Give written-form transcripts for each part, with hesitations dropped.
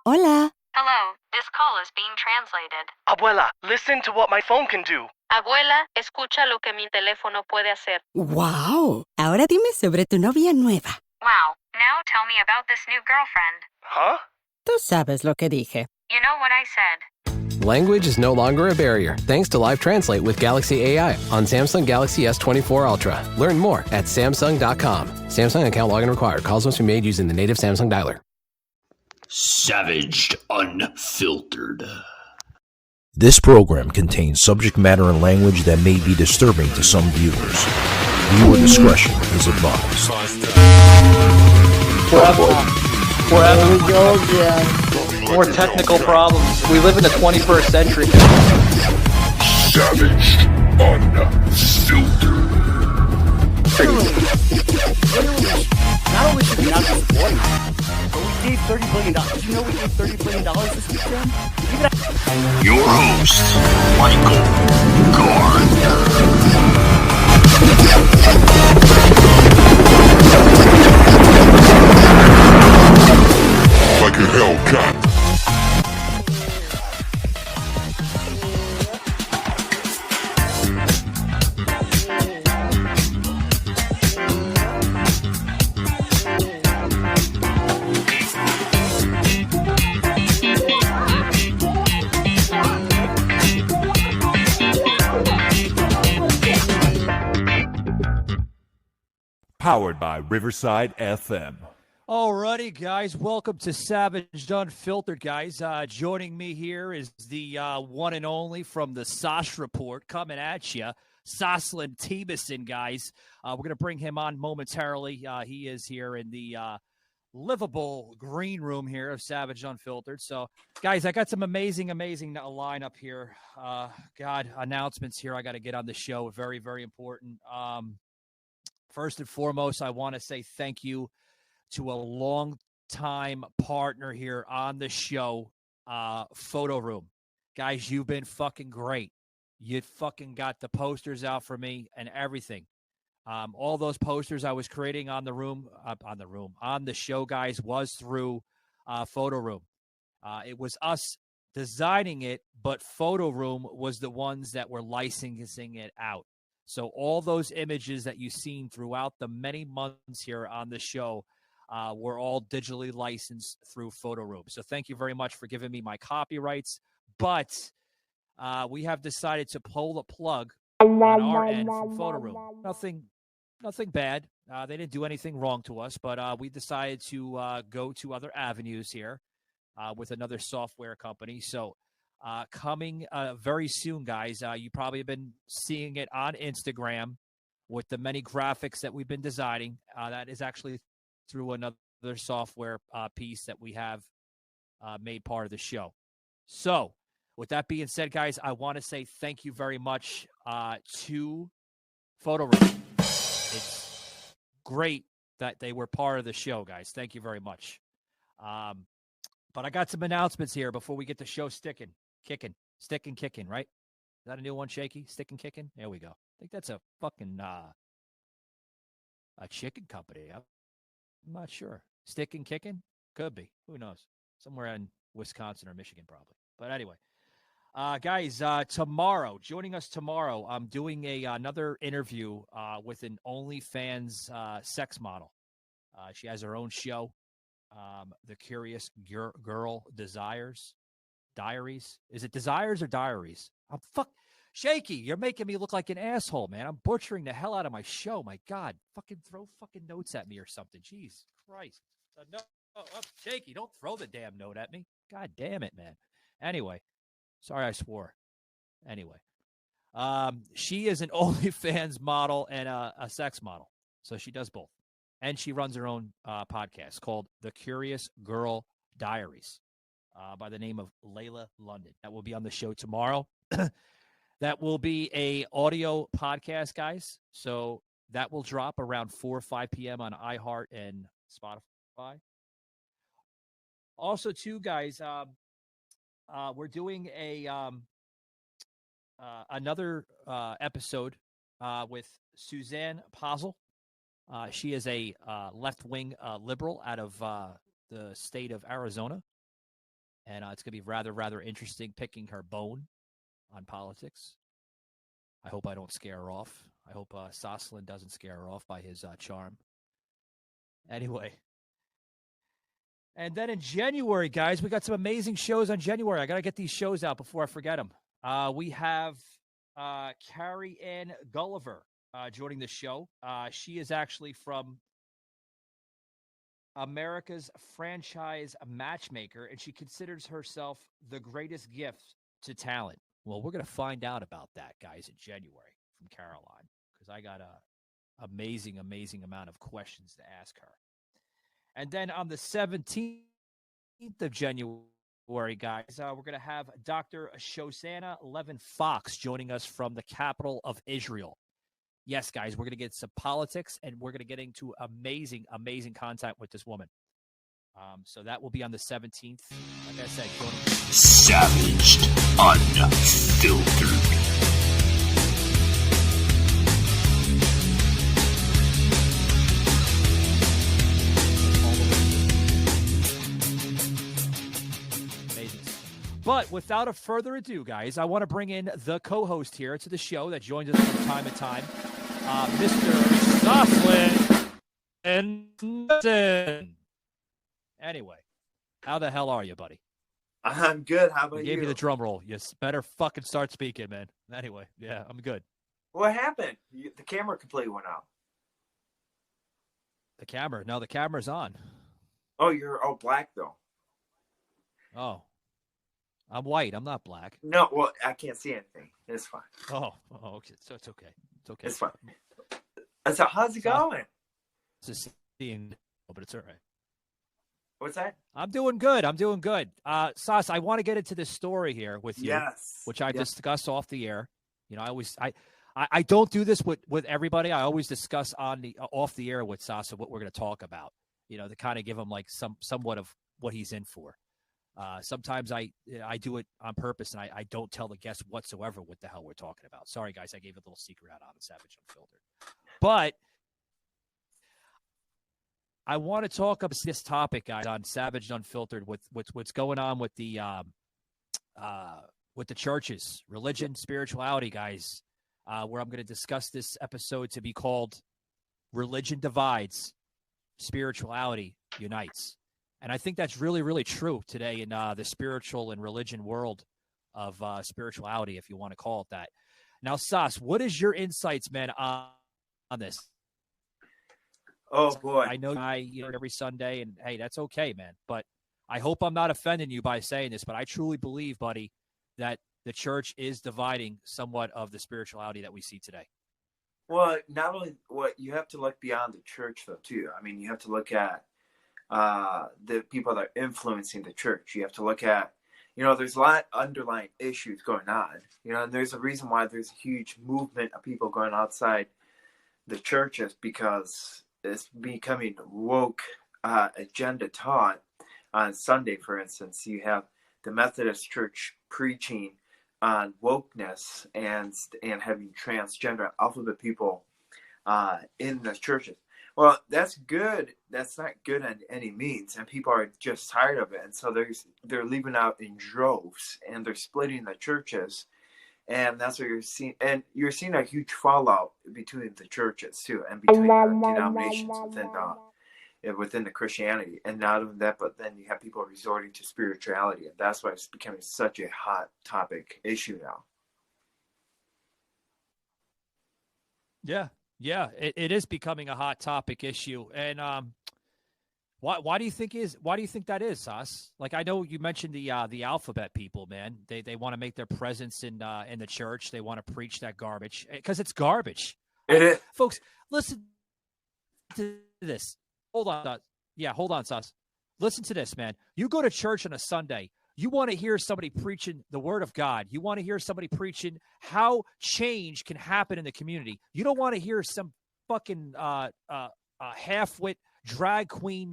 Hola. Hello, this call is being translated. Abuela, listen to what my phone can do. Abuela, escucha lo que mi teléfono puede hacer. ¡Wow! Ahora dime sobre tu novia nueva. Wow, now tell me about this new girlfriend. Huh? Tú sabes lo que dije. You know what I said. Language is no longer a barrier thanks to Live Translate with Galaxy AI on Samsung Galaxy S24 Ultra. Learn more at Samsung.com. Samsung account login required. Calls must be made using the native Samsung dialer. Savaged Unfiltered. This program contains subject matter and language that may be disturbing to some viewers. Viewer discretion is advised. There we go again. More technical problems. We live in the 21st century. Savaged Unfiltered. Not only should we not be supporting, but we gave $30 billion. Did you know we gave $30 billion this weekend? Your host, Michael Gardner. Like a Hellcat. Powered by Riverside FM. Alrighty, guys. Welcome to Savaged Unfiltered, guys. Joining me here is the one and only from the Sosh Report coming at you, Soslin Tebison, guys. We're going to bring him on momentarily. He is here in the livable green room here of Savaged Unfiltered. So, guys, I got some amazing lineup here. Announcements here. I got to get on the show. Very, very important. First and foremost, I want to say thank you to a long-time partner here on the show, Photo Room. Guys, you've been fucking great. You fucking got the posters out for me and everything. All those posters I was creating on the show, guys, was through Photo Room. It was us designing it, but Photo Room was the ones that were licensing it out. So all those images that you've seen throughout the many months here on the show were all digitally licensed through Photo Room. So thank you very much for giving me my copyrights. But we have decided to pull the plug on our end from Photo Room. Nothing bad. They didn't do anything wrong to us, but we decided to go to other avenues here with another software company. So coming very soon, guys. You probably have been seeing it on Instagram with the many graphics that we've been designing. That is actually through another software piece that we have made part of the show. So with that being said, guys, I want to say thank you very much to Photo Room. It's great that they were part of the show, guys. Thank you very much. But I got some announcements here before we get the show kicking, right? Is that a new one, Shaky? Stick and kicking? There we go. I think that's a fucking a chicken company. I'm not sure. Stick and kicking? Could be. Who knows? Somewhere in Wisconsin or Michigan, probably. But anyway, guys, tomorrow, joining us tomorrow, I'm doing another interview with an OnlyFans sex model. She has her own show, The Curious Girl Diaries. Is it Desires or Diaries? Shaky, you're making me look like an asshole, man. I'm butchering the hell out of my show. My God, fucking throw fucking notes at me or something. Jeez Christ. Shaky, don't throw the damn note at me. God damn it, man. Anyway, sorry I swore. Anyway, she is an OnlyFans model and a sex model. So she does both. And she runs her own podcast called The Curious Girl Diaries by the name of Layla London. That will be on the show tomorrow. That will be a audio podcast, guys. So that will drop around 4 or 5 p.m. on iHeart and Spotify. Also, too, guys, we're doing another episode with Suzanne Posel. She is a left-wing liberal out of the state of Arizona. and it's going to be rather interesting picking her bone on politics. I hope I don't scare her off. I hope Soslin doesn't scare her off by his charm. Anyway. And then in January, guys, we got some amazing shows on January. I got to get these shows out before I forget them. We have Carrie Ann Gulliver joining the show. She is actually from America's Franchise Matchmaker, and she considers herself the greatest gift to talent. Well, we're going to find out about that, guys, in January from Caroline, because I got a amazing amount of questions to ask her. And then on the 17th of January, guys, we're going to have Dr. Shosanna Levin Fox joining us from the capital of Israel. Yes, guys, we're going to get some politics, and we're going to get into amazing content with this woman. So that will be on the 17th. Like I said, Savaged, unfiltered. But without a further ado, guys, I want to bring in the co-host here to the show that joins us from time to time, Mr. Soslin. Anyway, how the hell are you, buddy? I'm good. How about you? I gave you the drum roll. You better fucking start speaking, man. Anyway, yeah, I'm good. What happened? The camera completely went out. The camera? No, the camera's on. Oh, you're black, though. Oh. I'm white. I'm not black. No, well, I can't see anything. It's fine. Oh, okay. So it's okay. It's okay. It's fine. So how's it going? Just seeing, but it's all right. What's that? I'm doing good. Sas, I want to get into this story here with you, which I discussed off the air. You know, I don't do this with everybody. I always discuss off the air with Sasa what we're going to talk about. You know, to kind of give him like somewhat of what he's in for. Sometimes I do it on purpose, and I don't tell the guests whatsoever what the hell we're talking about. Sorry, guys, I gave a little secret out on Savage Unfiltered. But I want to talk about this topic, guys, on Savage Unfiltered with what's going on with the churches, religion, spirituality, guys, where I'm going to discuss this episode to be called Religion Divides, Spirituality Unites. And I think that's really true today in the spiritual and religion world of spirituality, if you want to call it that. Now, Sas, what is your insights, man, on this? Oh, boy. I know every Sunday, and, hey, that's okay, man. But I hope I'm not offending you by saying this, but I truly believe, buddy, that the church is dividing somewhat of the spirituality that we see today. Well, not only you have to look beyond the church, though, too. I mean, you have to look at the people that are influencing the church. You have to look at, there's a lot of underlying issues going on, and there's a reason why there's a huge movement of people going outside the churches, because it's becoming woke agenda taught. On Sunday, for instance, you have the Methodist Church preaching on wokeness and having transgender alphabet people in the churches. Well, that's good. That's not good on any means, and people are just tired of it, and so they're leaving out in droves, and they're splitting the churches, and that's what you're seeing. And you're seeing a huge fallout between the churches too, and between the denominations within the Christianity. And not only that, but then you have people resorting to spirituality, and that's why it's becoming such a hot topic issue now. Yeah, it is becoming a hot topic issue, and why do you think that is, Sas? Like, I know you mentioned the alphabet people, man. They want to make their presence in the church. They want to preach that garbage because it's garbage. It is. Folks, listen to this. Hold on, Sas. Listen to this, man. You go to church on a Sunday. You want to hear somebody preaching the word of God. You want to hear somebody preaching how change can happen in the community. You don't want to hear some fucking half-wit drag queen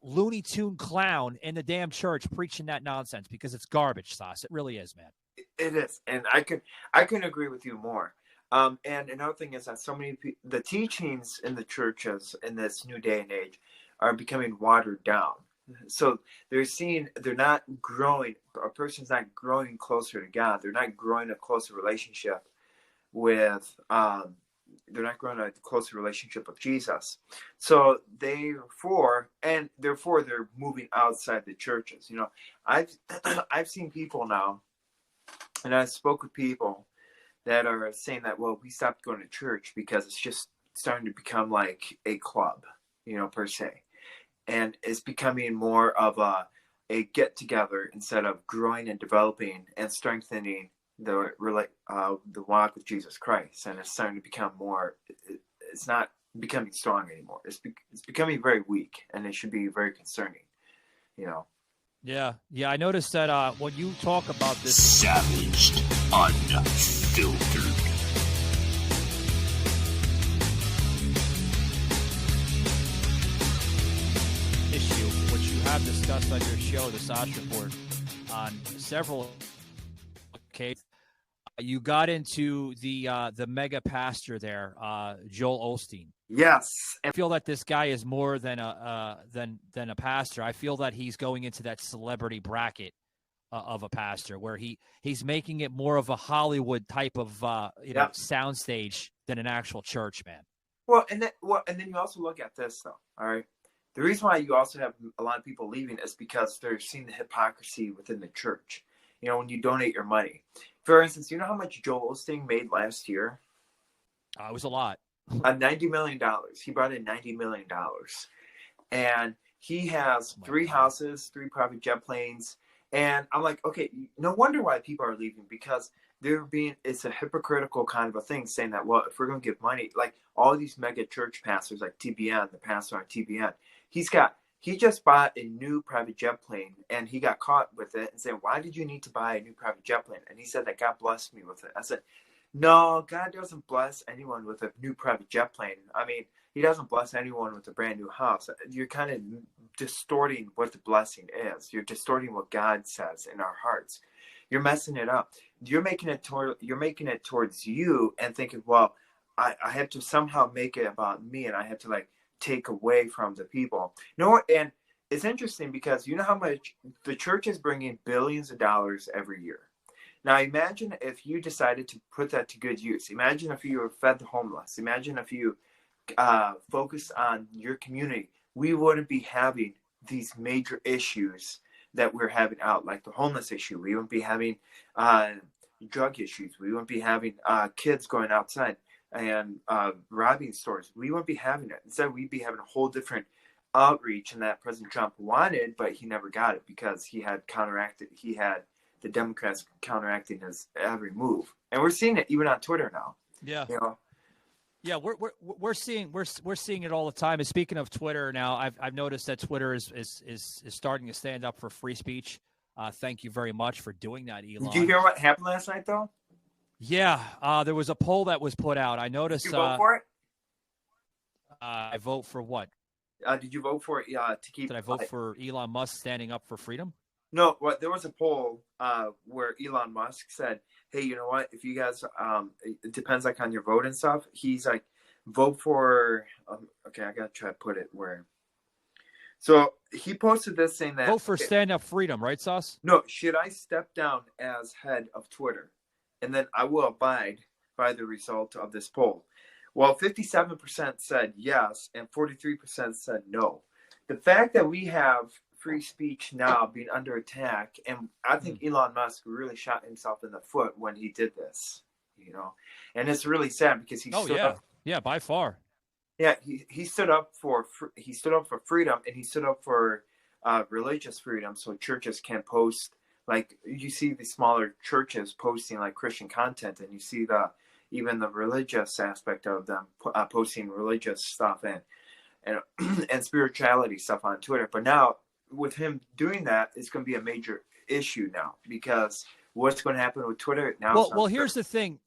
Looney Tune clown in the damn church preaching that nonsense, because it's garbage, Sauce. It really is, man. It is, and I couldn't agree with you more. And another thing is that so many the teachings in the churches in this new day and age are becoming watered down. So they're not growing. A person's not growing closer to God. They're not growing a closer relationship with. They're not growing a closer relationship with Jesus. So therefore they're moving outside the churches. I've seen people now, and I spoke with people that are saying that, well, we stopped going to church because it's just starting to become like a club, per se. And it's becoming more of a get together instead of growing and developing and strengthening the walk with Jesus Christ. And it's starting to become more, it's not becoming strong anymore. It's becoming very weak, and it should be very concerning, Yeah, I noticed that when you talk about this Savaged, unfiltered. issue, which you have discussed on your show, the Sash Report, on several occasions, you got into the mega pastor there, Joel Osteen. Yes, I feel that this guy is more than a pastor. I feel that he's going into that celebrity bracket of a pastor, where he's making it more of a Hollywood type of soundstage than an actual church, man. Well, and then you also look at this though. All right, the reason why you also have a lot of people leaving is because they're seeing the hypocrisy within the church. When you donate your money. For instance, you know how much Joel Osteen made last year? It was a lot. $90 million. He brought in $90 million. And he has 3 houses, 3 private jet planes. And I'm like, okay, no wonder why people are leaving, because it's a hypocritical kind of a thing, saying that, well, if we're going to give money, like all these mega church pastors, like TBN, the pastor on TBN, he just bought a new private jet plane, and he got caught with it and said, why did you need to buy a new private jet plane? And he said that God blessed me with it. I said, no, God doesn't bless anyone with a new private jet plane. I mean, he doesn't bless anyone with a brand new house. You're kind of distorting what the blessing is. You're distorting what God says in our hearts. You're messing it up. You're making it towards you and thinking, well, I have to somehow make it about me, and I have to take away from the people. And it's interesting because you know how much the church is bringing billions of dollars every year. Now imagine if you decided to put that to good use. Imagine if you fed the homeless. Imagine if you focused on your community. We wouldn't be having these major issues that we're having out, like the homeless issue. We wouldn't be having drug issues. We wouldn't be having kids going outside and robbing stores. We wouldn't be having it. Instead, we'd be having a whole different outreach, and that President Trump wanted, but he never got it because he had the Democrats counteracting his every move. And we're seeing it even on Twitter now. Yeah. Yeah, we're seeing it all the time. And speaking of Twitter now, I've noticed that Twitter is starting to stand up for free speech. Thank you very much for doing that, Elon. Did you hear what happened last night, though? Yeah, there was a poll that was put out. I noticed. Did you vote for it? I vote for what? Did you vote for it to keep? Did I vote for Elon Musk standing up for freedom? No, there was a poll where Elon Musk said, hey, you know what? If you guys, it depends on your vote and stuff. He's like, vote for, okay, I got to try to put it where. So he posted this saying that. Vote for stand up freedom, right, Sauce? No, should I step down as head of Twitter? And then I will abide by the result of this poll. Well, 57% said yes, and 43% said no. The fact that we have free speech now being under attack, and I think Elon Musk really shot himself in the foot when he did this, and it's really sad because he stood up. Yeah, by far. Yeah, he stood up for freedom, and he stood up for religious freedom, so churches can post, like you see the smaller churches posting like Christian content, and you see even the religious aspect of them posting religious stuff and spirituality stuff on Twitter. But now, with him doing that, it's going to be a major issue now, because what's going to happen with Twitter now? Well, here's the thing.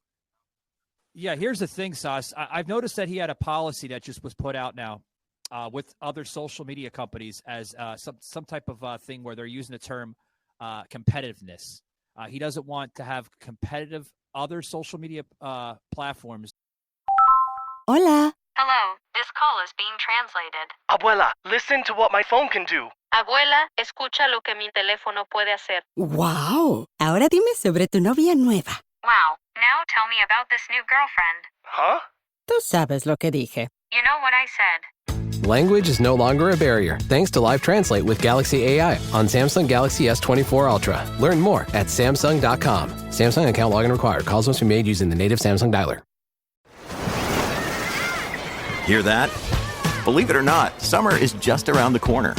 Yeah, here's the thing, Sauce. I've noticed that he had a policy that just was put out now with other social media companies as some type of thing where they're using the term competitiveness. He doesn't want to have competitive other social media platforms. Hola. Hello, this call is being translated. Abuela, listen to what my phone can do. Abuela, escucha lo que mi teléfono puede hacer. ¡Wow! Ahora dime sobre tu novia nueva. Wow, now tell me about this new girlfriend. Huh? Tú sabes lo que dije. You know what I said. Language is no longer a barrier thanks to Live Translate with Galaxy AI on Samsung Galaxy S24 Ultra. Learn more at Samsung.com. Samsung account login required. Calls must be made using the native Samsung dialer. Hear that? Believe it or not, summer is just around the corner.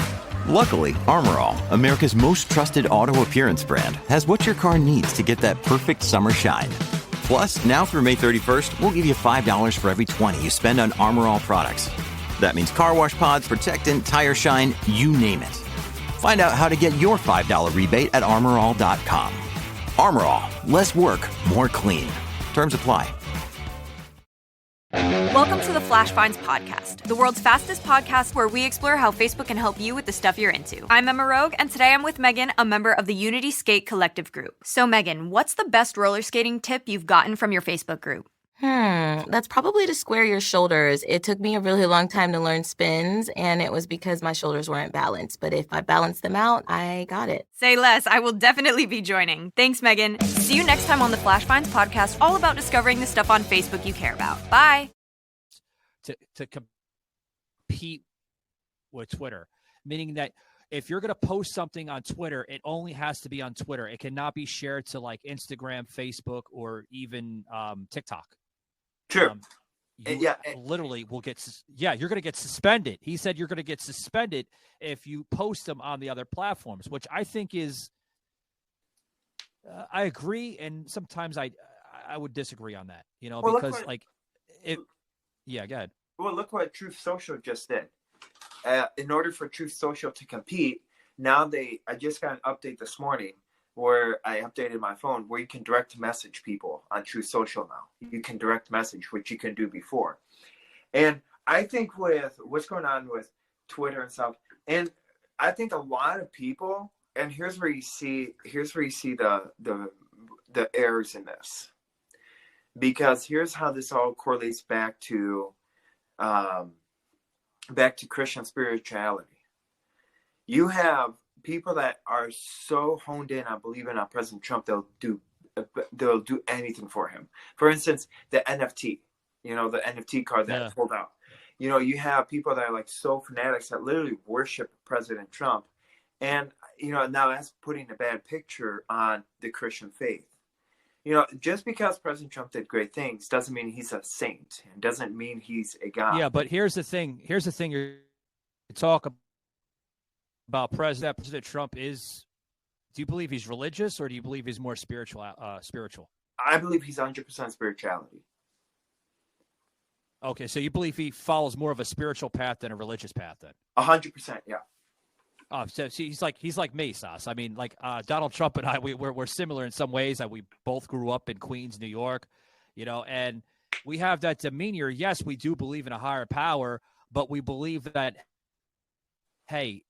Luckily, Armor All, America's most trusted auto appearance brand, has what your car needs to get that perfect summer shine. Plus, now through May 31st, we'll give you $5 for every $20 you spend on Armor All products. That means car wash pods, protectant, tire shine, you name it. Find out how to get your $5 rebate at armorall.com. Armor All, less work, more clean. Terms apply. Welcome to the Flash Finds podcast, the world's fastest podcast where we explore how Facebook can help you with the stuff you're into. I'm Emma Rogue, and today I'm with Megan, a member of the Unity Skate Collective group. So Megan, what's the best roller skating tip you've gotten from your Facebook group? That's probably to square your shoulders. It took me a really long time to learn spins, and it was because my shoulders weren't balanced. But if I balanced them out, I got it. Say less. I will definitely be joining. Thanks, Megan. See you next time on the Flash Finds podcast, all about discovering the stuff on Facebook you care about. Bye. To compete with Twitter, meaning that if you're going to post something on Twitter, it only has to be on Twitter. It cannot be shared to like Instagram, Facebook, or even TikTok. Sure. Literally will get, you're going to get suspended. He said you're going to get suspended if you post them on the other platforms, which I think is, I agree. And sometimes I would disagree on that, because yeah, go ahead. Well, look what Truth Social just did. In order for Truth Social to compete, now I just got an update this morning where I updated my phone where you can direct message people on Truth Social now. You can direct message, which you can do before. And I think with what's going on with Twitter and stuff, and I think a lot of people, and here's where you see the errors in this. Because here's how this all correlates back to Christian spirituality. You have people that are so honed in on believing on President Trump, they'll do anything for him. For instance, the NFT, the NFT card that pulled out. You have people that are like so fanatics that literally worship President Trump, and now that's putting a bad picture on the Christian faith. Just because President Trump did great things doesn't mean he's a saint, and doesn't mean he's a god. Yeah, but here's the thing. You talk about President Trump is. Do you believe he's religious, or do you believe he's more spiritual? I believe he's 100% spirituality. Okay, so you believe he follows more of a spiritual path than a religious path, then? 100%, yeah. So he's like me, Sas. I mean, like Donald Trump and I, we're similar in some ways. That we both grew up in Queens, New York, and we have that demeanor. Yes, we do believe in a higher power, but we believe that, hey,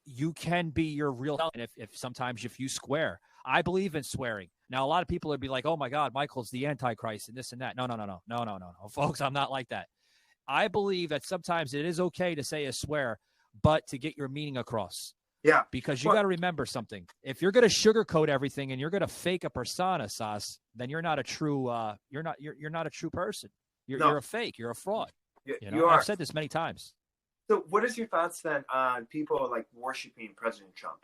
you can be your real self. And if you swear, I believe in swearing. Now, a lot of people would be like, oh my God, Michael's the Antichrist and this and that. No, folks, I'm not like that. I believe that sometimes it is okay to say a swear, but to get your meaning across. Yeah. Because you got to remember something. If you're going to sugarcoat everything and you're going to fake a persona, Sas, then you're not a true you're not a true person. You're a fake. You're a fraud. You are. I've said this many times. So what is your thoughts then on people like worshiping President Trump?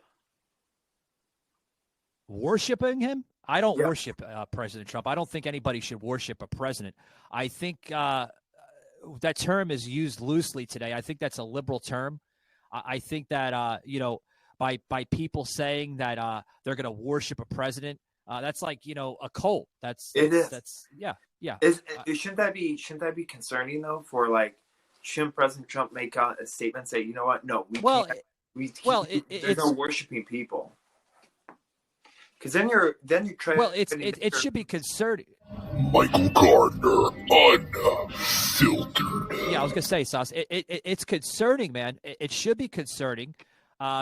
Worshiping him? I don't worship President Trump. I don't think anybody should worship a president. I think that term is used loosely today. I think that's a liberal term. I think that by people saying that they're going to worship a president, that's like a cult. Shouldn't that be concerning though? For like, shouldn't President Trump make a statement say, you know what? No, there's no worshiping people. Because then you're trying. Well, it should be concerning. Michael Gardner, unfiltered. Yeah, I was gonna say, Sas, it's concerning, man. It should be concerning,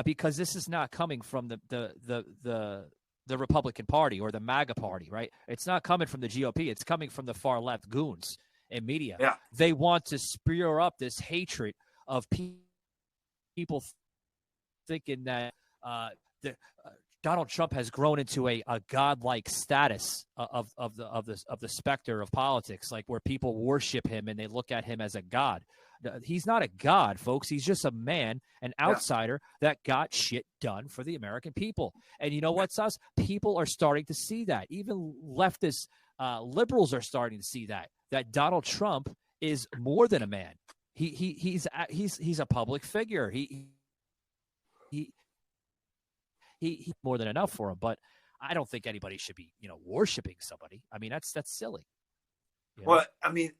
because this is not coming from the Republican Party or the MAGA Party, right? It's not coming from the GOP. It's coming from the far left goons. in media. Yeah. They want to spear up this hatred of people thinking that Donald Trump has grown into a godlike status of the specter of politics, like where people worship him and they look at him as a god. He's not a god, folks. He's just a man, an outsider that got shit done for the American people. And you know what, Sus? People are starting to see that. Even leftist liberals are starting to see that Donald Trump is more than a man. He's a public figure. He more than enough for him. But I don't think anybody should be, worshiping somebody. I mean, that's silly. Well, I mean,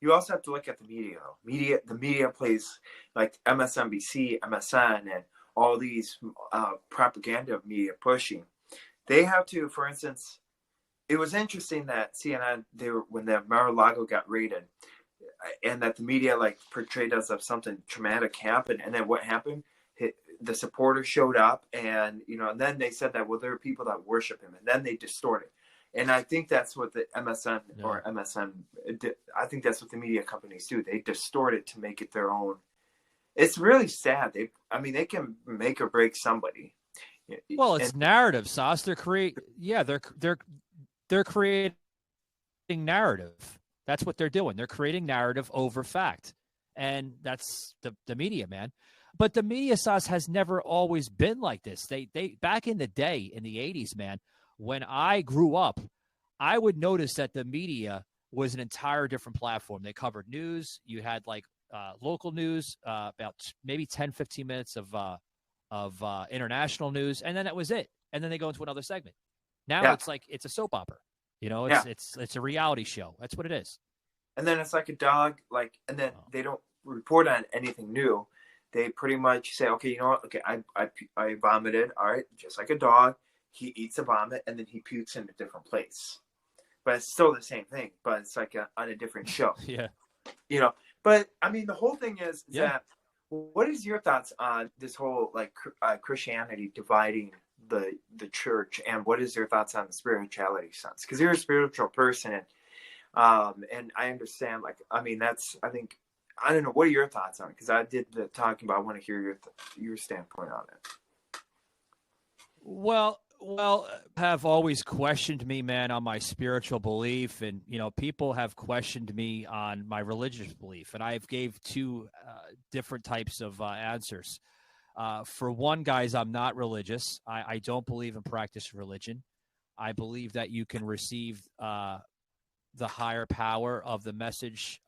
you also have to look at the media. The media plays like MSNBC, MSN, and all these propaganda media pushing. They have to, for instance, it was interesting that CNN, when the Mar-a-Lago got raided, and that the media portrayed as if something traumatic happened, and then what happened? The supporters showed up, and and then they said that there are people that worship him, and then they distort it. And I think that's what the MSN or MSN, I think that's what the media companies do. They distort it to make it their own. It's really sad. They can make or break somebody. Well, it's narrative, Sauce. They're creating narrative. That's what they're doing. They're creating narrative over fact. And that's the media, man. But the media, Sauce, has never always been like this. They back in the day, in the 80s, man, when I grew up, I would notice that the media was an entire different platform. They covered news. You had local news, about maybe 10, 15 minutes of international news, and then that was it. And then they go into another segment. Now it's a soap opera. It's a reality show. That's what it is. And then it's like a dog, and then they don't report on anything new. They pretty much say, okay, you know what? Okay, I vomited. All right, just like a dog. He eats a vomit, and then he pukes in a different place. But it's still the same thing, but it's on a different show. Yeah. But, I mean, the whole thing is that, what is your thoughts on this whole, Christianity dividing the church, and what is your thoughts on the spirituality sense? Because you're a spiritual person, and I understand, I don't know, what are your thoughts on it? Because I did the talking, but I want to hear your standpoint on it. Well, have always questioned me, man, on my spiritual belief, and people have questioned me on my religious belief, and I've gave two different types of answers. For one, guys, I'm not religious. I don't believe in practice religion. I believe that you can receive the higher power of the message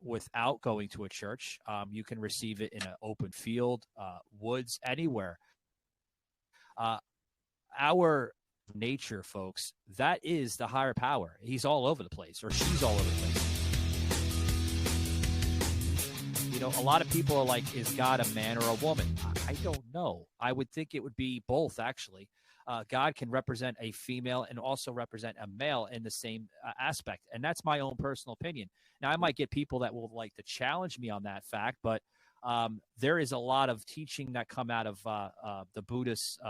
without going to a church. You can receive it in an open field, woods, anywhere. Our nature, folks, that is the higher power. He's all over the place, or she's all over the place. A lot of people are like, is God a man or a woman? I don't know. I would think it would be both, actually. God can represent a female and also represent a male in the same aspect. And that's my own personal opinion. Now, I might get people that will like to challenge me on that fact, but there is a lot of teaching that come out of the Buddhist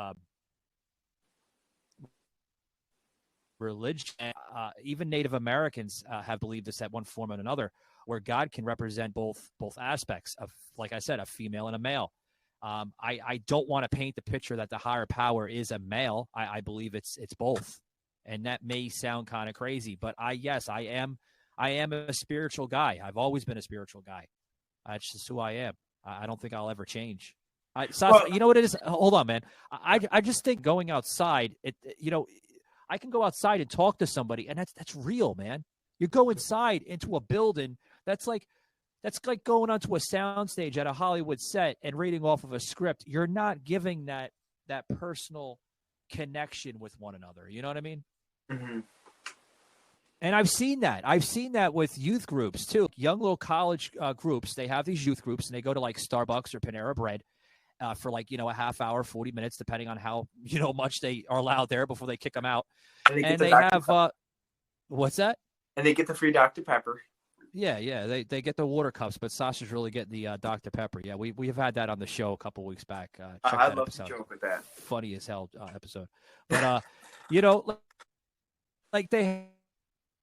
religion. Even Native Americans have believed this at one form or another, where God can represent both aspects of, like I said, a female and a male. I don't want to paint the picture that the higher power is a male. I believe it's both, and that may sound kind of crazy, but I am a spiritual guy. I've always been a spiritual guy. That's just who I am. I don't think I'll ever change. You know what it is? Hold on, man. I just think going outside, I can go outside and talk to somebody, and that's real, man. You go inside into a building, that's like going onto a soundstage at a Hollywood set and reading off of a script. You're not giving that personal connection with one another. You know what I mean? Mm-hmm. And I've seen that. I've seen that with youth groups too. Young little college groups. They have these youth groups, and they go to like Starbucks or Panera Bread for a half hour, 40 minutes, depending on how much they are allowed there before they kick them out. And they have what's that? And they get the free Dr. Pepper. Yeah. They get the water cups, but Sasha's really getting the Dr. Pepper. Yeah, we have had that on the show a couple weeks back. I love to joke with that. Funny as hell episode. But like they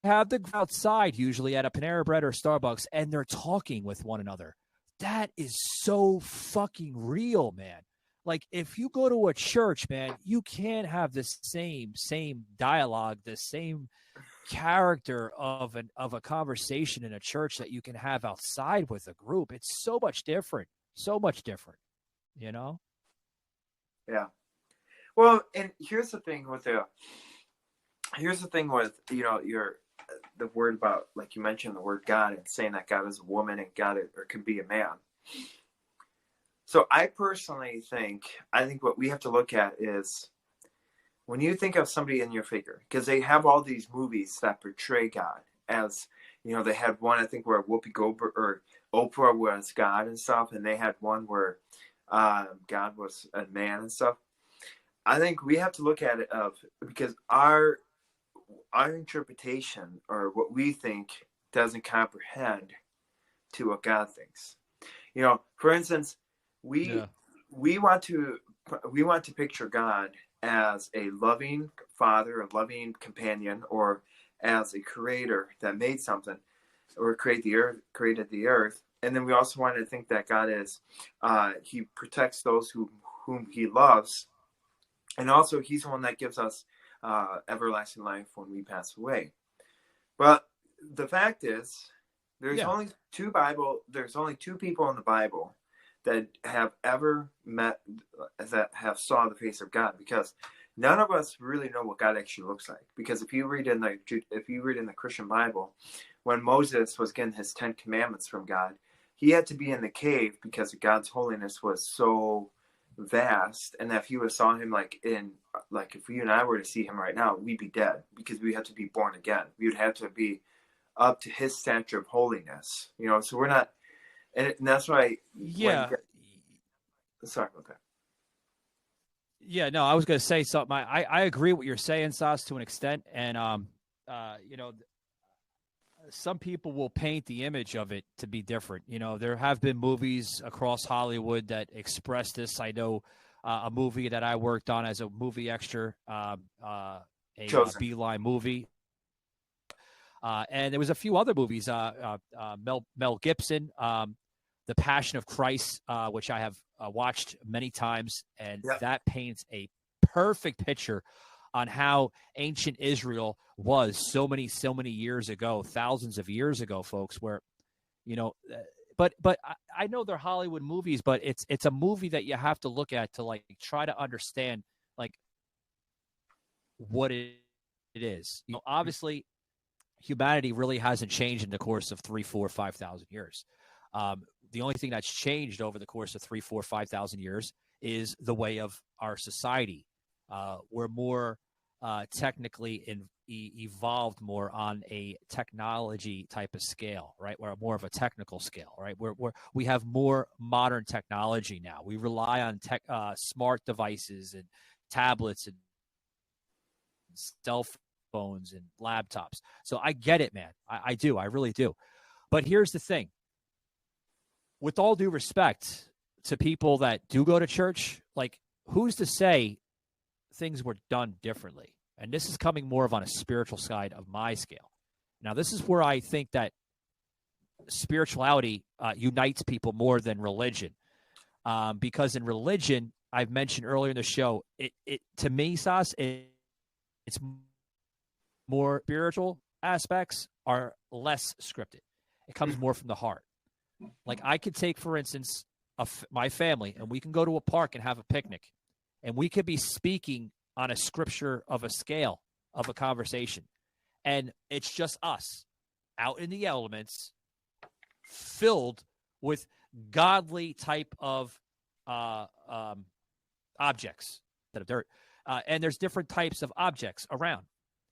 have the outside usually at a Panera Bread or Starbucks, and they're talking with one another. That is so fucking real, man. Like, if you go to a church, man, you can't have the same dialogue, the same character of a conversation in a church that you can have outside with a group. It's so much different, you know? Yeah. Well, and here's the thing with the word about, like you mentioned, the word God, and saying that God is a woman and God or can be a man. So I personally think what we have to look at is when you think of somebody in your figure, because they have all these movies that portray God as, they had one, I think, where Whoopi Goldberg or Oprah was God and stuff, and they had one where God was a man and stuff. I think we have to look at it because our interpretation or what we think doesn't comprehend to what God thinks. For instance, we want to picture God as a loving father, a loving companion, or as a creator that made something or created the earth. And then we also want to think that God is he protects those whom he loves. And also he's the one that gives us everlasting life when we pass away. But the fact is, there's only two people in the Bible that have ever met, that have saw the face of God, because none of us really know what God actually looks like. Because if you read in the Christian Bible, when Moses was getting his 10 commandments from God, he had to be in the cave because God's holiness was so vast, and that if you saw him if you and I were to see him right now, we'd be dead, because we have to be born again. We would have to be up to his stature of holiness, so we're not, and that's why. Sorry about that. Yeah, no, I was going to say something. I agree with what you're saying, Sas, to an extent, and some people will paint the image of it to be different. There have been movies across Hollywood that express this. I know a movie that I worked on as a movie extra, a Beeline movie. And there was a few other movies, Mel Gibson, The Passion of Christ, which I have watched many times, and that paints a perfect picture on how ancient Israel was so many years ago, thousands of years ago, folks, where, but I know they're Hollywood movies, but it's a movie that you have to look at to try to understand what it is. Obviously humanity really hasn't changed in the course of 3, 4, 5,000 years. The only thing that's changed over the course of 3, 4, 5,000 years is the way of our society. We're more technically evolved more on a technology type of scale, right? We're more of a technical scale, right? We have more modern technology now. We rely on smart devices and tablets and cell phones and laptops. So I get it, man. I do. I really do. But here's the thing. With all due respect to people that do go to church, who's to say things were done differently? And this is coming more of on a spiritual side of my scale. Now, this is where I think that spirituality unites people more than religion. Because in religion, I've mentioned earlier in the show, it to me, Sas, it's more spiritual aspects are less scripted. It comes more from the heart. I could take, for instance, my family, and we can go to a park and have a picnic, and we could be speaking on a scripture of a scale of a conversation. And it's just us out in the elements, filled with godly type of objects that are dirt. And there's different types of objects around.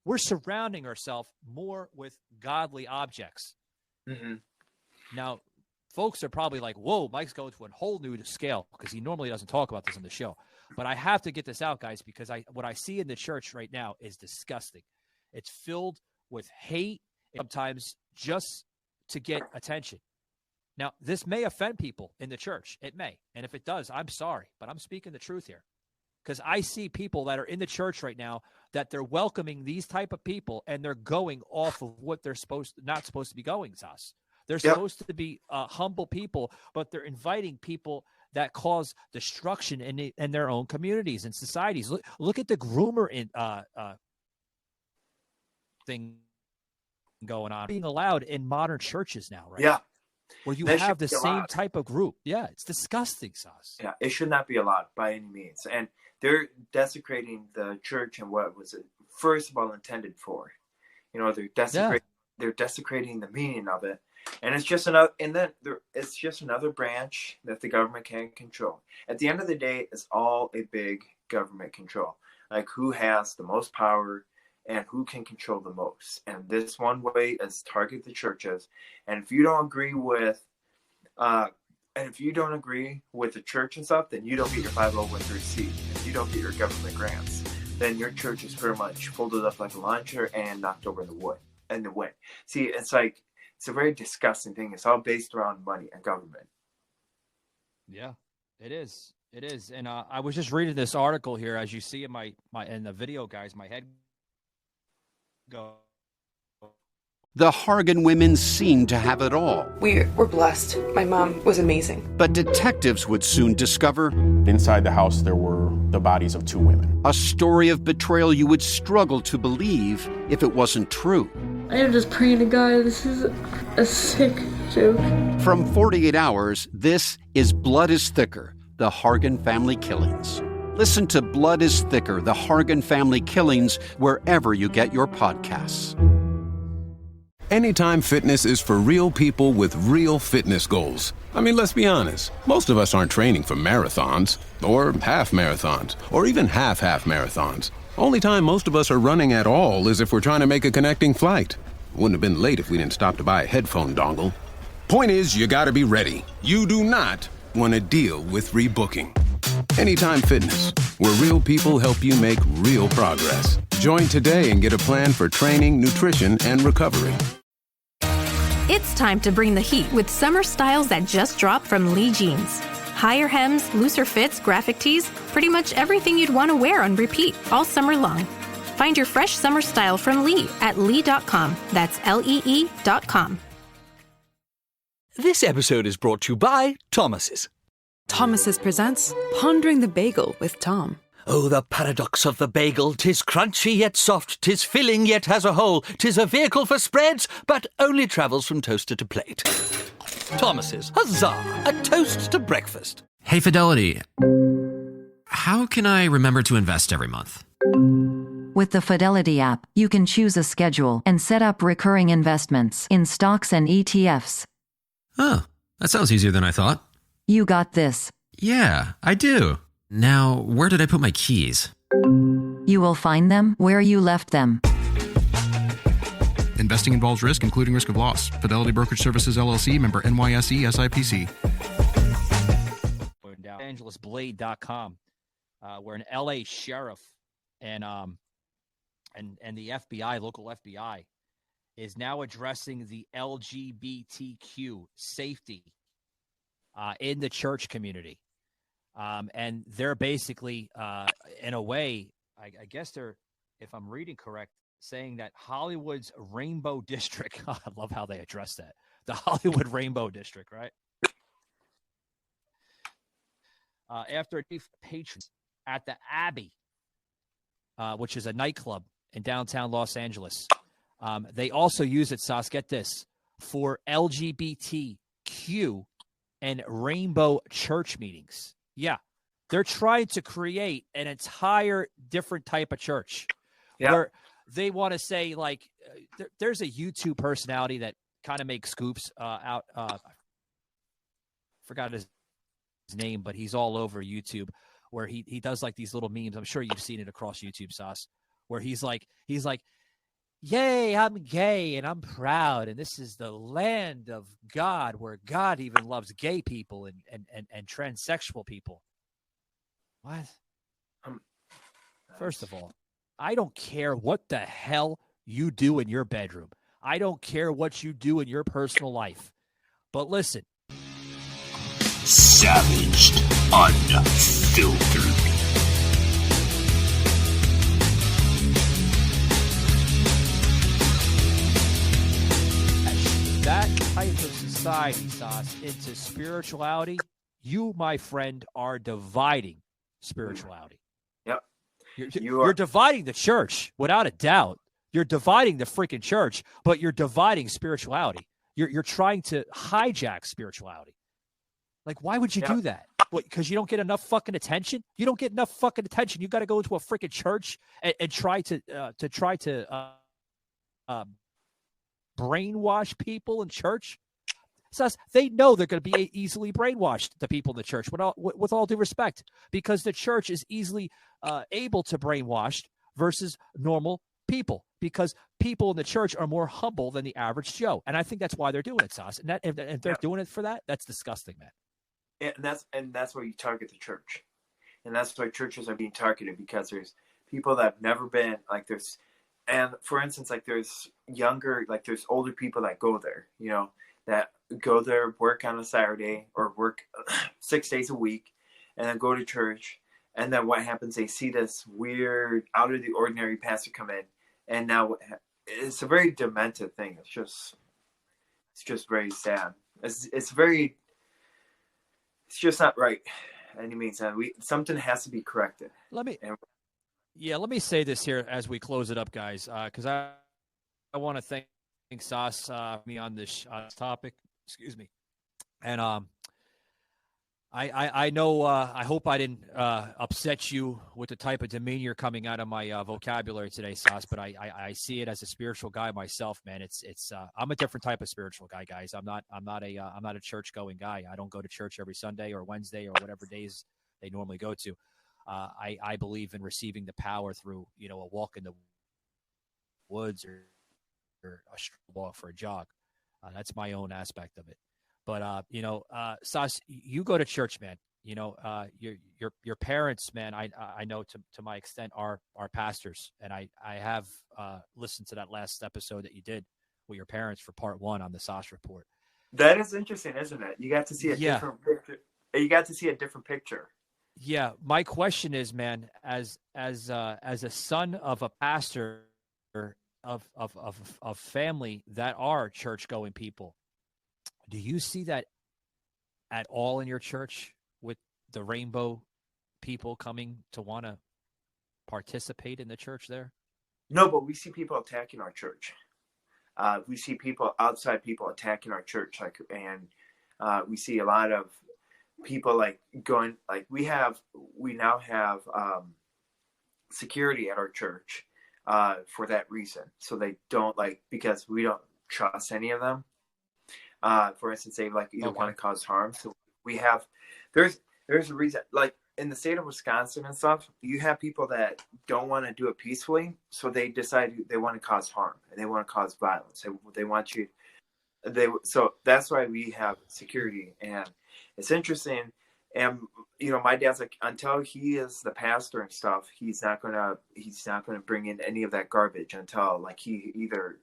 We're surrounding ourselves more with godly objects. Mm-hmm. Now, folks are probably like, whoa, Mike's going to a whole new scale, because he normally doesn't talk about this on the show. But I have to get this out, guys, because what I see in the church right now is disgusting. It's filled with hate, sometimes just to get attention. Now, this may offend people in the church. It may. And if it does, I'm sorry. But I'm speaking the truth here. because I see people that are in the church right now that they're welcoming these type of people, and they're going off of what they're not supposed to be going, Sas. They're supposed to be humble people, but they're inviting people that cause destruction in their own communities and societies. Look at the groomer thing going on, being allowed in modern churches now, right? Yeah. Where you have the same type of group. Yeah, it's disgusting, Sas. Yeah, it should not be allowed by any means. And they're desecrating the church and what was it first of all intended for. They're desecrating the meaning of it. And it's just another branch that the government can control. At the end of the day, it's all a big government control. Like who has the most power and who can control the most. And this one way is target the churches. And if you don't agree with the church and stuff, then you don't get your 501c. If you don't get your government grants, then your church is pretty much folded up like a lawn chair and knocked over in the wind. See, it's a very disgusting thing. It's all based around money and government. Yeah, it is. It is. And I was just reading this article here, as you see in my in the video, guys. My head go. The Hargan women seemed to have it all. We were blessed. My mom was amazing. But detectives would soon discover inside the house there were the bodies of 2 women. A story of betrayal you would struggle to believe if it wasn't true. I am just praying to God, this is a sick joke. From 48 Hours, this is Blood is Thicker, the Hargan family killings. Listen to Blood is Thicker, the Hargan family killings, wherever you get your podcasts. Anytime Fitness is for real people with real fitness goals. I mean, let's be honest. Most of us aren't training for marathons, or half marathons, or even half marathons. Only time most of us are running at all is if we're trying to make a connecting flight. Wouldn't have been late if we didn't stop to buy a headphone dongle. Point is, you gotta be ready. You do not want to deal with rebooking. Anytime Fitness, where real people help you make real progress. Join today and get a plan for training, nutrition, and recovery. It's time to bring the heat with summer styles that just dropped from Lee Jeans. Higher hems, looser fits, graphic tees, pretty much everything you'd want to wear on repeat all summer long. Find your fresh summer style from Lee at lee.com. That's Lee.com. This episode is brought to you by Thomas's. Thomas's presents Pondering the Bagel with Tom. Oh, the paradox of the bagel. 'Tis crunchy yet soft, 'tis filling yet has a hole. 'Tis a vehicle for spreads, but only travels from toaster to plate. Thomas's, huzzah! A toast to breakfast. Hey, Fidelity. How can I remember to invest every month? With the Fidelity app, you can choose a schedule and set up recurring investments in stocks and ETFs. Oh, that sounds easier than I thought. You got this. Yeah, I do. Now, where did I put my keys? You will find them where you left them. Investing involves risk, including risk of loss. Fidelity Brokerage Services, LLC, member NYSE, SIPC. AngelusBlade.com, where an LA sheriff and the FBI, local FBI, is now addressing the LGBTQ safety in the church community. And they're basically, in a way, I guess they're, if I'm reading correct, saying that Hollywood's Rainbow District, I love how they address that, the Hollywood Rainbow District, right? After a chief patron at the Abbey, which is a nightclub in downtown Los Angeles, they also use it, Sas, get this, for LGBTQ and rainbow church meetings. Yeah, they're trying to create an entire different type of church where they want to say, like, there's a YouTube personality that kind of makes scoops out. I forgot his name, but he's all over YouTube, where he does like these little memes. I'm sure you've seen it across YouTube, Sauce, where he's like, yay, I'm gay and I'm proud. And this is the land of God, where God even loves gay people and transsexual people. What? First of all, I don't care what the hell you do in your bedroom. I don't care what you do in your personal life. But listen. Savaged, unfiltered. society, Sauce, into spirituality, you, my friend, are dividing spirituality. Yep. You're dividing the church, without a doubt. You're dividing the freaking church, but you're dividing spirituality. You're trying to hijack spirituality. Like, why would you do that? What, because you don't get enough fucking attention? You don't get enough fucking attention. You got to go into a freaking church and try to brainwash people in church. So they know they're going to be easily brainwashed, the people in the church, with all due respect, because the church is easily able to brainwash versus normal people, because people in the church are more humble than the average Joe. And I think that's why they're doing it, Sauce. And if they're doing it for that, that's disgusting, man. And that's why you target the church. And that's why churches are being targeted, because there's people that have never been, like there's, and for instance, like there's there's older people that go there, that go there, work on a Saturday or work 6 days a week and then go to church. And then what happens? They see this weird, out of the ordinary pastor come in. And now it's a very demented thing. It's just very sad. It's just not right any means. And something has to be corrected. Let me say this here as we close it up, guys, because I want to thank Sauce me on this topic. Excuse me. And I know, I hope I didn't upset you with the type of demeanor coming out of my vocabulary today, Sauce, but I see it as a spiritual guy myself, man. It's I'm a different type of spiritual guy, guys. I'm not a church going guy. I don't go to church every Sunday or Wednesday or whatever days they normally go to. I believe in receiving the power through, a walk in the woods or a walk for a jog. That's my own aspect of it. But, Sauce, you go to church, man. Your parents, man, I know to my extent are pastors. And I have listened to that last episode that you did with your parents for part 1 on the Sauce Report. That is interesting, isn't it? You got to see a different picture. You got to see a different picture. Yeah. My question is, man, as a son of a pastor of family that are church going people, do you see that at all in your church with the rainbow people coming to want to participate in the church there? No, but we see people attacking our church. We see outside people attacking our church, and we see a lot of people going, we now have security at our church for that reason. So they don't because we don't trust any of them. For instance, they either want to cause harm. So we have, there's a reason, in the state of Wisconsin and stuff, you have people that don't want to do it peacefully. So they decide they want to cause harm and they want to cause violence. They want you, so that's why we have security. And it's interesting. And, my dad's until he is the pastor and stuff, he's not going to bring in any of that garbage until he either,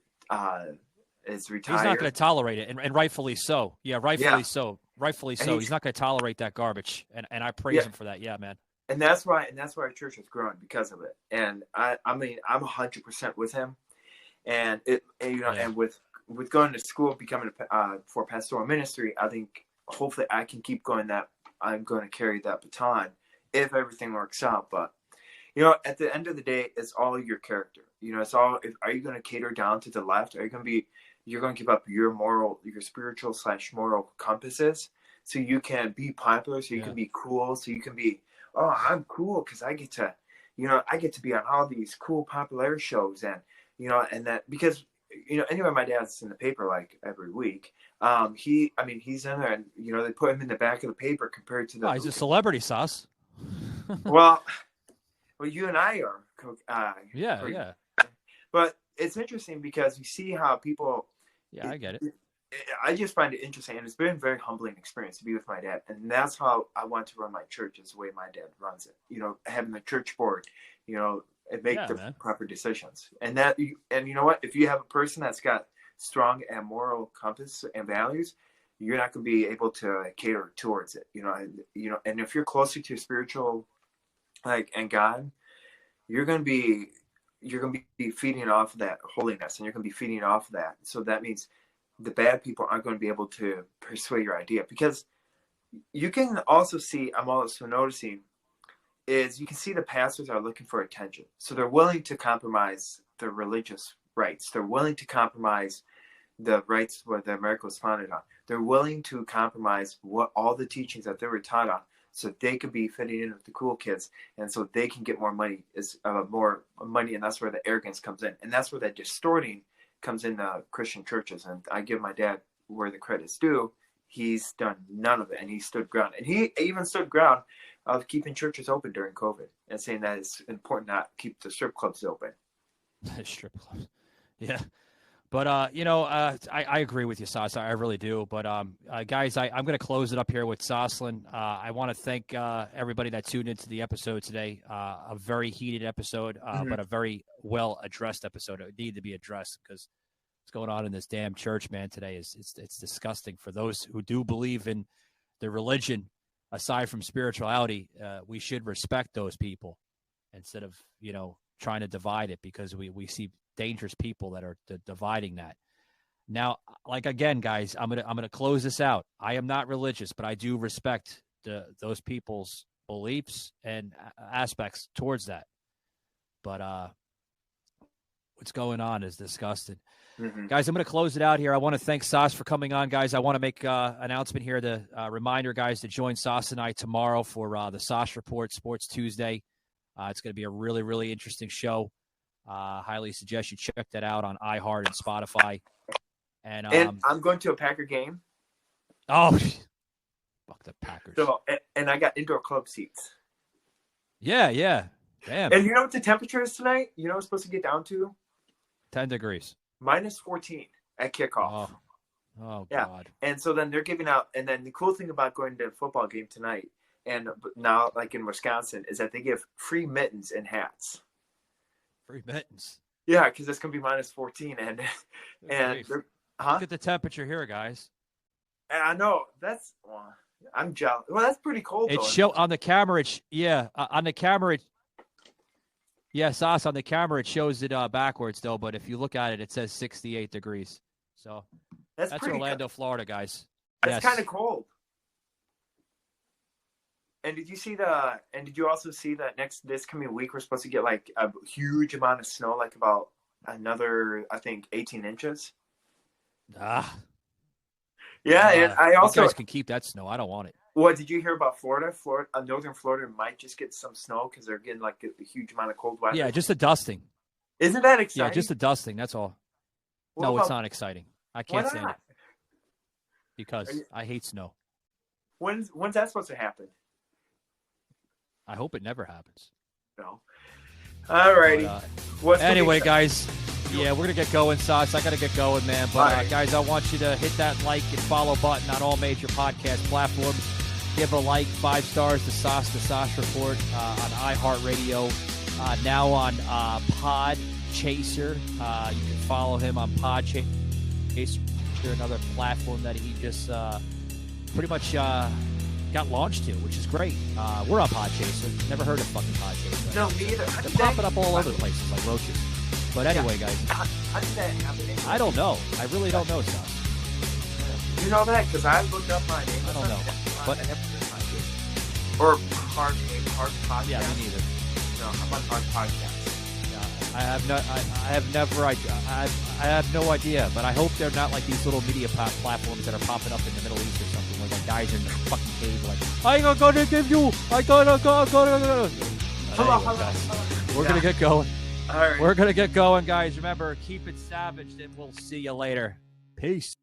is retired. He's not going to tolerate it, and rightfully so. Yeah, rightfully so. Rightfully so. He's not going to tolerate that garbage, and I praise him for that. Yeah, man. And that's why our church has grown because of it. And I mean, I'm 100% with him. And and with going to school, becoming for pastoral ministry, I think hopefully I can keep going that. I'm going to carry that baton if everything works out. But at the end of the day, it's all your character. It's all. Are you going to cater down to the left? Are you going to be? You're going to give up your spiritual / moral compasses, so you can be popular, so you can be cool, so you can be. Oh, I'm cool because I get to, I get to be on all these cool popular shows, and and that because anyway, my dad's in the paper every week. He's in there, and they put him in the back of the paper compared to the. Oh, he's a celebrity, Sauce. Well, you and I are. Yeah. But it's interesting because you see how people. Yeah, I get it. I just find it interesting, and it's been a very humbling experience to be with my dad, and that's how I want to run my church, is the way my dad runs it. Having the church board, and make the proper decisions, and you know what? If you have a person that's got strong and moral compass and values, you're not going to be able to cater towards it. And if you're closer to spiritual, and God, you're going to be feeding off of that holiness, and you're going to be feeding off of that. So that means the bad people aren't going to be able to persuade your idea. Because you can also see, I'm also noticing, is you can see the pastors are looking for attention. So they're willing to compromise their religious rights. They're willing to compromise the rights where the America was founded on. They're willing to compromise what all the teachings that they were taught on, so they could be fitting in with the cool kids, and so they can get more money, and that's where the arrogance comes in, and that's where that distorting comes in the Christian churches. And I give my dad where the credit's due. He's done none of it, and he stood ground, and he even stood ground of keeping churches open during COVID and saying that it's important not to keep the strip clubs open. Strip clubs, yeah. But, I agree with you, Sauce. I really do. But, guys, I'm going to close it up here with Saucelin. I want to thank everybody that tuned into the episode today. A very heated episode, but a very well-addressed episode. It needed to be addressed because what's going on in this damn church, man, today it's disgusting. For those who do believe in the religion, aside from spirituality, we should respect those people instead of, trying to divide it, because we see dangerous people that are dividing that. Now, again, guys, I'm gonna close this out. I am not religious, but I do respect those people's beliefs and aspects towards that. But what's going on is disgusting. Guys, I'm going to close it out here. I want to thank Sauce for coming on, guys. I want to make an announcement here, the reminder, guys, to join Sauce and I tomorrow for the Sauce Report Sports Tuesday. It's going to be a really, really interesting show. Highly suggest you check that out on iHeart and Spotify. And I'm going to a Packer game. Oh, fuck the Packers. So, and I got indoor club seats. Yeah. Damn. And you know what the temperature is tonight? You know what it's supposed to get down to? 10 degrees. Minus 14 at kickoff. Oh yeah. God. And so then they're giving out, and then the cool thing about going to a football game tonight, and now like in Wisconsin, is that they give free mittens and hats. Free mittens. Yeah, because it's gonna be minus 14, and look at the temperature here, guys. And I know I'm jealous. Well, that's pretty cold. It's show on the camera. On the camera. Sauce, on the camera it shows it backwards though. But if you look at it, it says 68 degrees. So that's Orlando, Florida, guys. That's kind of cold. And did you also see that this coming week we're supposed to get like a huge amount of snow, like about another, I think, 18 inches? Yeah, and I also, you guys can keep that snow. I don't want it. What did you hear about Florida? Northern Florida might just get some snow because they're getting like a huge amount of cold weather. Yeah, just a dusting. Isn't that exciting? Yeah, just a dusting. That's all. It's not exciting. I can't stand it because I hate snow. When's that supposed to happen? I hope it never happens. No. All righty. Anyway, guys, we're going to get going, Sauce. I got to get going, man. But, guys, I want you to hit that like and follow button on all major podcast platforms. Give a like, 5 stars to Sauce, the Sauce Report on iHeartRadio. Now on Pod Chaser. You can follow him on Pod Chaser, another platform that he just pretty much got launched to, which is great. We're on Podchaser. Never heard of fucking Podchaser. No, me either. They're popping up all over the places like roaches. But anyway, guys. How did that happen? I don't know. I really don't know, Sauce. You know that? Because I looked up my name. I don't know. But or Park Podcast. Yeah, me neither. No, I'm on Park Podcast. I have no idea, but I hope they're not like these little media platforms that are popping up in the Middle East or something, where the guys are in the fucking cave like, I'm gonna give you, I gotta go. We're gonna get going. All right. We're gonna get going, guys. Remember, keep it savage, and we'll see you later. Peace.